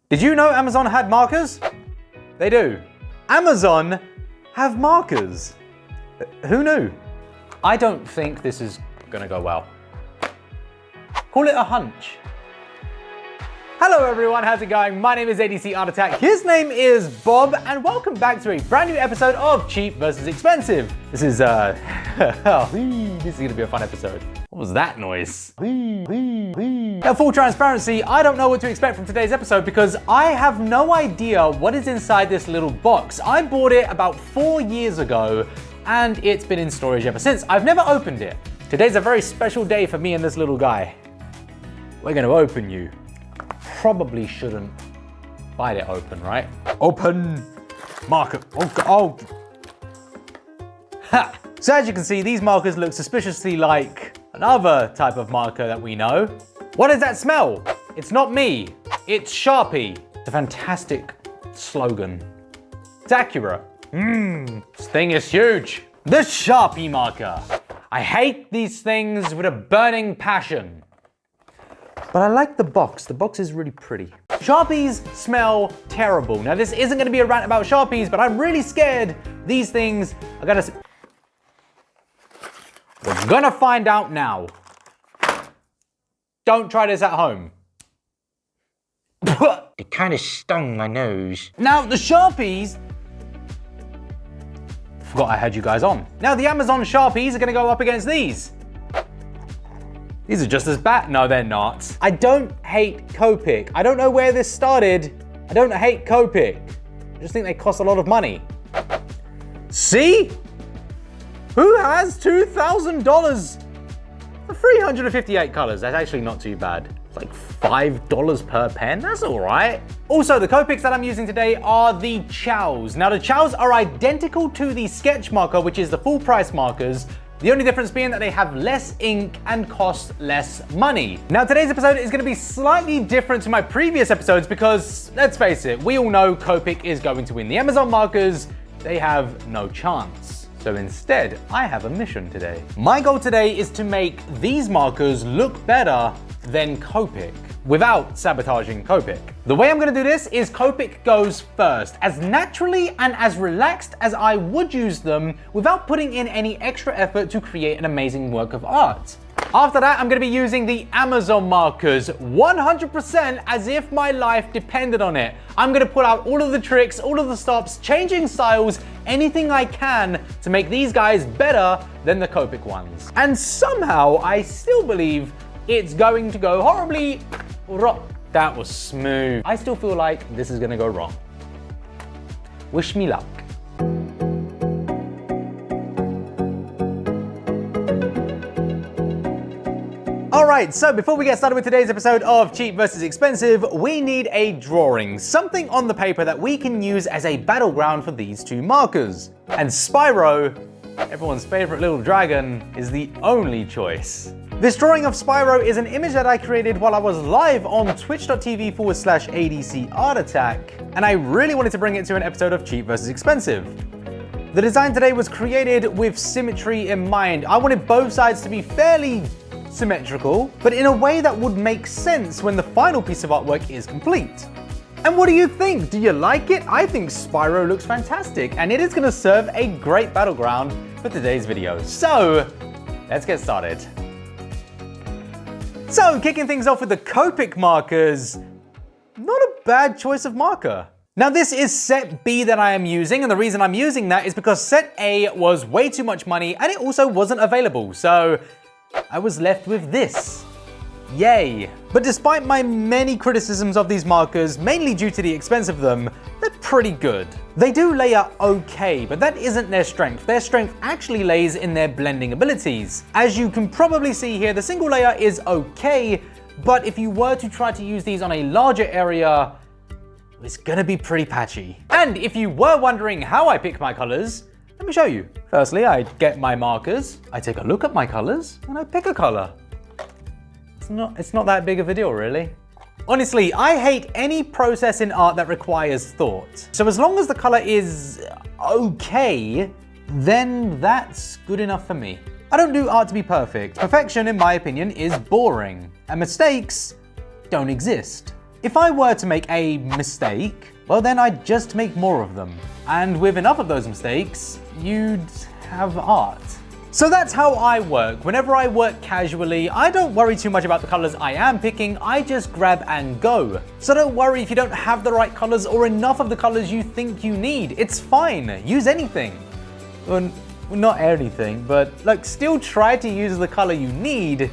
Did you know Amazon had markers? They do. Amazon have markers. Who knew? I don't think this is gonna go well. Call it a hunch. Hello everyone, how's it going? My name is ADCArtAttack, his name is Bob, and welcome back to a brand new episode of Cheap versus Expensive. This is, this is gonna be a fun episode. What was that noise? Now, full transparency, I don't know what to expect from today's episode because I have no idea what is inside this little box. I bought it about 4 years ago, and it's been in storage ever since. I've never opened it. Today's a very special day for me and this little guy. We're gonna open you. Probably shouldn't bite it open, right? Open marker. Oh. Ha! So as you can see, these markers look suspiciously like another type of marker that we know. What does that smell? It's not me. It's Sharpie. It's a fantastic slogan. It's accurate. This thing is huge. The Sharpie marker. I hate these things with a burning passion. But I like the box. The box is really pretty. Sharpies smell terrible. Now this isn't gonna be a rant about Sharpies, but I'm really scared these things are gonna... We're gonna find out now. Don't try this at home. It kind of stung my nose. Now the Sharpies... Forgot I had you guys on. Now the Amazon Sharpies are gonna go up against these. These are just as bad. No, they're not. I don't hate Copic. I don't know where this started. I don't hate Copic. I just think they cost a lot of money. See? Who has $2,000 for 358 colors? That's actually not too bad. It's like $5 per pen. That's all right. Also, the Copics that I'm using today are the Chows. Now, the Chows are identical to the sketch marker, which is the full price markers. The only difference being that they have less ink and cost less money. Now today's episode is gonna be slightly different to my previous episodes because, let's face it, we all know Copic is going to win. The Amazon markers, they have no chance. So instead, I have a mission today. My goal today is to make these markers look better than Copic without sabotaging Copic. The way I'm gonna do this is Copic goes first, as naturally and as relaxed as I would use them without putting in any extra effort to create an amazing work of art. After that, I'm gonna be using the Amazon markers 100% as if my life depended on it. I'm gonna pull out all of the tricks, all of the stops, changing styles, anything I can to make these guys better than the Copic ones. And somehow, I still believe it's going to go horribly wrong. That was smooth. I still feel like this is gonna go wrong. Wish me luck. All right, so before we get started with today's episode of Cheap versus Expensive, we need a drawing, something on the paper that we can use as a battleground for these two markers. And Spyro, everyone's favorite little dragon, is the only choice. This drawing of Spyro is an image that I created while I was live on twitch.tv/ADCArtAttack, and I really wanted to bring it to an episode of Cheap versus Expensive. The design today was created with symmetry in mind. I wanted both sides to be fairly symmetrical, but in a way that would make sense when the final piece of artwork is complete. And what do you think? Do you like it? I think Spyro looks fantastic, and it is gonna serve a great battleground for today's video. So, let's get started. So, kicking things off with the Copic markers, not a bad choice of marker. Now this is set B that I am using, and the reason I'm using that is because set A was way too much money and it also wasn't available, so I was left with this. Yay. But despite my many criticisms of these markers, mainly due to the expense of them, they're pretty good. They do layer okay, but that isn't their strength. Their strength actually lays in their blending abilities. As you can probably see here, the single layer is okay, but if you were to try to use these on a larger area, it's gonna be pretty patchy. And if you were wondering how I pick my colors, let me show you. Firstly, I get my markers, I take a look at my colors, and I pick a color. It's not that big of a deal, really. Honestly, I hate any process in art that requires thought. So as long as the color is okay, then that's good enough for me. I don't do art to be perfect. Perfection, in my opinion, is boring. And mistakes don't exist. If I were to make a mistake, well then I'd just make more of them. And with enough of those mistakes, you'd have art. So that's how I work. Whenever I work casually, I don't worry too much about the colors I am picking, I just grab and go. So don't worry if you don't have the right colors or enough of the colors you think you need. It's fine, use anything. Well, not anything, but like still try to use the color you need,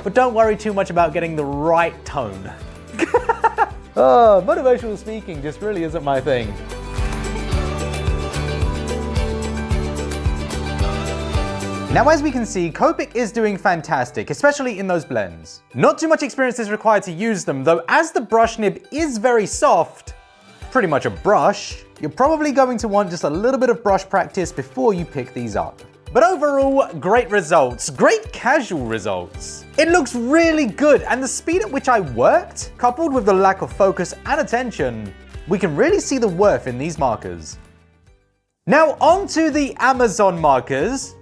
but don't worry too much about getting the right tone. Oh, motivational speaking just really isn't my thing. Now as we can see, Copic is doing fantastic, especially in those blends. Not too much experience is required to use them, though as the brush nib is very soft, pretty much a brush, you're probably going to want just a little bit of brush practice before you pick these up. But overall, great results, great casual results. It looks really good, and the speed at which I worked, coupled with the lack of focus and attention, we can really see the worth in these markers. Now onto the Amazon markers.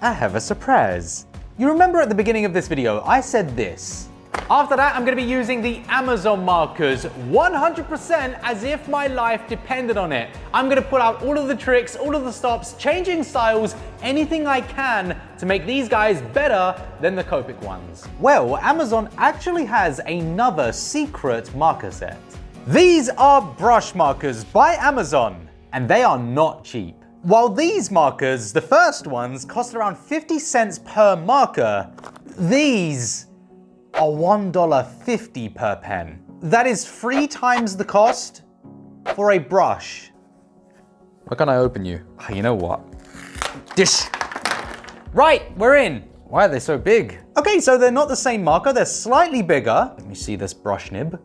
I have a surprise. You remember at the beginning of this video, I said this. After that, I'm gonna be using the Amazon markers 100% as if my life depended on it. I'm gonna pull out all of the tricks, all of the stops, changing styles, anything I can to make these guys better than the Copic ones. Well, Amazon actually has another secret marker set. These are brush markers by Amazon, and they are not cheap. While these markers, the first ones, cost around 50 cents per marker, these are $1.50 per pen. That is 3 times the cost for a brush. Why can't I open you? Oh, you know what? Dish. Right, we're in. Why are they so big? Okay, so they're not the same marker, they're slightly bigger. Let me see this brush nib.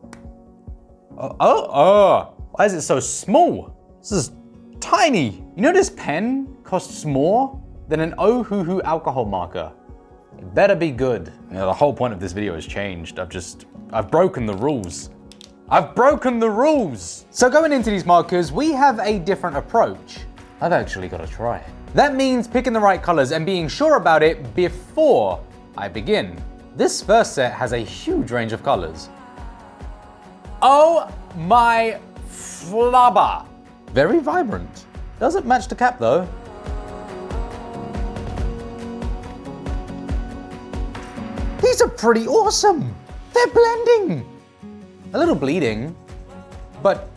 Why is it so small? This is tiny. You know this pen costs more than an Ohuhu alcohol marker. It better be good. You know, the whole point of this video has changed. I've broken the rules. I've broken the rules. So going into these markers, we have a different approach. I've actually got to try it. That means picking the right colors and being sure about it before I begin. This first set has a huge range of colors. Oh my flubber. Very vibrant. Doesn't match the cap though. These are pretty awesome. They're blending. A little bleeding, but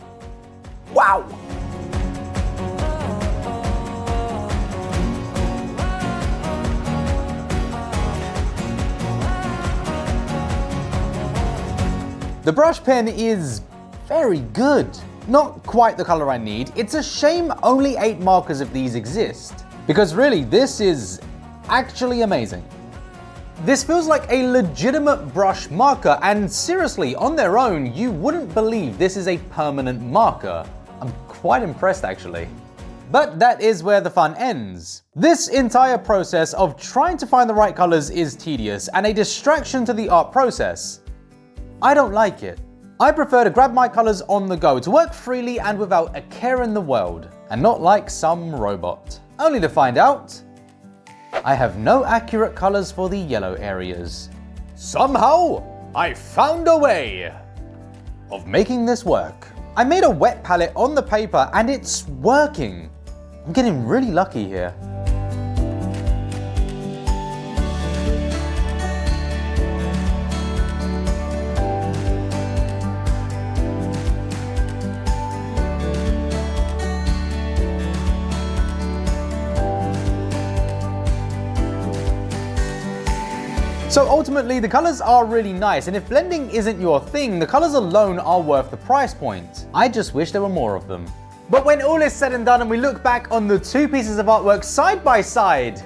wow. The brush pen is very good. Not quite the color I need. It's a shame only 8 markers of these exist, because really this is actually amazing. This feels like a legitimate brush marker, and seriously, on their own, you wouldn't believe this is a permanent marker. I'm quite impressed actually. But that is where the fun ends. This entire process of trying to find the right colors is tedious and a distraction to the art process. I don't like it. I prefer to grab my colors on the go, to work freely and without a care in the world, and not like some robot. Only to find out, I have no accurate colors for the yellow areas. Somehow, I found a way of making this work. I made a wet palette on the paper and it's working. I'm getting really lucky here. So ultimately, the colors are really nice, and if blending isn't your thing, the colors alone are worth the price point. I just wish there were more of them. But when all is said and done and we look back on the 2 pieces of artwork side by side,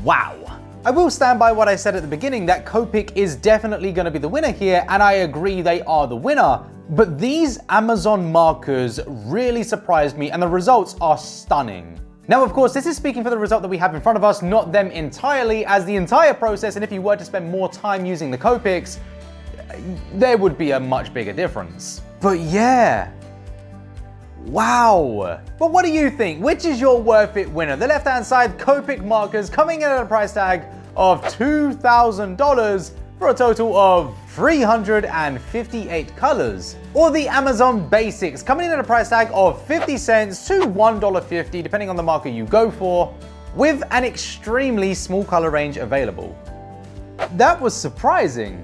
wow. I will stand by what I said at the beginning, that Copic is definitely going to be the winner here, and I agree they are the winner. But these Amazon markers really surprised me, and the results are stunning. Now, of course, this is speaking for the result that we have in front of us, not them entirely, as the entire process, and if you were to spend more time using the Copics, there would be a much bigger difference. But yeah, wow. But what do you think? Which is your worth it winner? The left-hand side Copic markers coming in at a price tag of $2,000 for a total of 358 colors. Or the Amazon Basics, coming in at a price tag of 50 cents to $1.50, depending on the market you go for, with an extremely small color range available. That was surprising,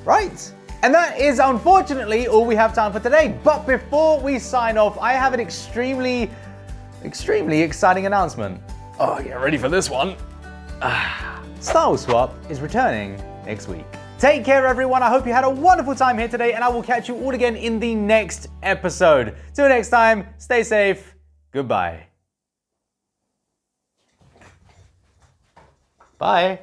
right? And that is unfortunately all we have time for today. But before we sign off, I have an extremely exciting announcement. Oh, get ready for this one. Star Wars Swap is returning next week. Take care, everyone. I hope you had a wonderful time here today, and I will catch you all again in the next episode. Till next time, stay safe. Goodbye. Bye.